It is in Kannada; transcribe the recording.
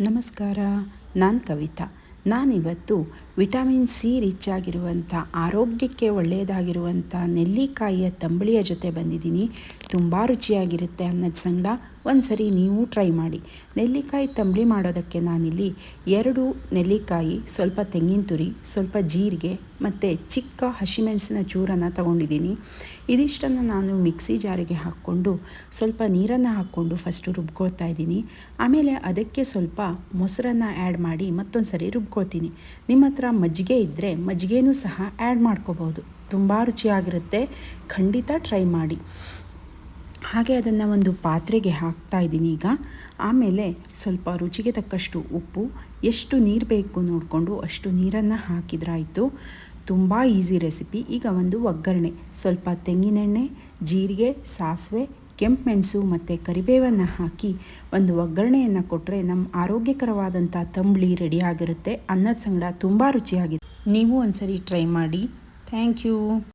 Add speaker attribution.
Speaker 1: ನಮಸ್ಕಾರ. ನಾನು ಕವಿತಾ. ನಾನಿವತ್ತು ವಿಟಮಿನ್ ಸಿ ರಿಚ್ ಆಗಿರುವಂಥ ಆರೋಗ್ಯಕ್ಕೆ ಒಳ್ಳೆಯದಾಗಿರುವಂಥ ನೆಲ್ಲಿಕಾಯಿಯ ತಂಬಳಿಯ ಜೊತೆ ಬಂದಿದ್ದೀನಿ. ತುಂಬ ರುಚಿಯಾಗಿರುತ್ತೆ ಅನ್ನದ ಸಂಗಡ ಒಂದು ಸರಿ ನೀವು ಟ್ರೈ ಮಾಡಿ. ನೆಲ್ಲಿಕಾಯಿ ತಂಬಳಿ ಮಾಡೋದಕ್ಕೆ ನಾನಿಲ್ಲಿ 2 ನೆಲ್ಲಿಕಾಯಿ, ಸ್ವಲ್ಪ ತೆಂಗಿನ ತುರಿ, ಸ್ವಲ್ಪ ಜೀರಿಗೆ ಮತ್ತು ಚಿಕ್ಕ ಹಸಿಮೆಣಸಿನ ಚೂರನ್ನು ತಗೊಂಡಿದ್ದೀನಿ. ಇದಿಷ್ಟನ್ನು ನಾನು ಮಿಕ್ಸಿ ಜಾರಿಗೆ ಹಾಕ್ಕೊಂಡು ಸ್ವಲ್ಪ ನೀರನ್ನು ಹಾಕ್ಕೊಂಡು ಫಸ್ಟು ರುಬ್ಕೊಳ್ತಾ ಇದ್ದೀನಿ. ಆಮೇಲೆ ಅದಕ್ಕೆ ಸ್ವಲ್ಪ ಮೊಸರನ್ನು ಆ್ಯಡ್ ಮಾಡಿ ಮತ್ತೊಂದು ಸರಿ ರುಬ್ಕೊಳ್ತೀನಿ. ನಿಮ್ಮ ಹತ್ರ ಮಜ್ಜಿಗೆ ಇದ್ದರೆ ಮಜ್ಜಿಗೆನೂ ಸಹ ಆ್ಯಡ್ ಮಾಡ್ಕೋಬೋದು. ತುಂಬ ರುಚಿಯಾಗಿರುತ್ತೆ, ಖಂಡಿತ ಟ್ರೈ ಮಾಡಿ. ಹಾಗೆ ಅದನ್ನು ಒಂದು ಪಾತ್ರೆಗೆ ಹಾಕ್ತಾ ಇದ್ದೀನಿ ಈಗ. ಆಮೇಲೆ ಸ್ವಲ್ಪ ರುಚಿಗೆ ತಕ್ಕಷ್ಟು ಉಪ್ಪು, ಎಷ್ಟು ನೀರು ಬೇಕು ನೋಡಿಕೊಂಡು ಅಷ್ಟು ನೀರನ್ನು ಹಾಕಿದ್ರಾಯಿತು. ತುಂಬ ಈಸಿ ರೆಸಿಪಿ. ಈಗ ಒಂದು ಒಗ್ಗರಣೆ, ಸ್ವಲ್ಪ ತೆಂಗಿನೆಣ್ಣೆ, ಜೀರಿಗೆ, ಸಾಸಿವೆ, ಕೆಂಪು ಮೆಣಸು ಮತ್ತು ಕರಿಬೇವನ್ನು ಹಾಕಿ ಒಂದು ಒಗ್ಗರಣೆಯನ್ನು ಕೊಟ್ಟರೆ ನಮ್ಮ ಆರೋಗ್ಯಕರವಾದಂಥ ತಂಬಳಿ ರೆಡಿಯಾಗಿರುತ್ತೆ. ಅನ್ನದ ಸಂಗಡ ತುಂಬ ರುಚಿಯಾಗಿದೆ. ನೀವು ಒಂದು ಸರಿ ಟ್ರೈ ಮಾಡಿ. Thank you.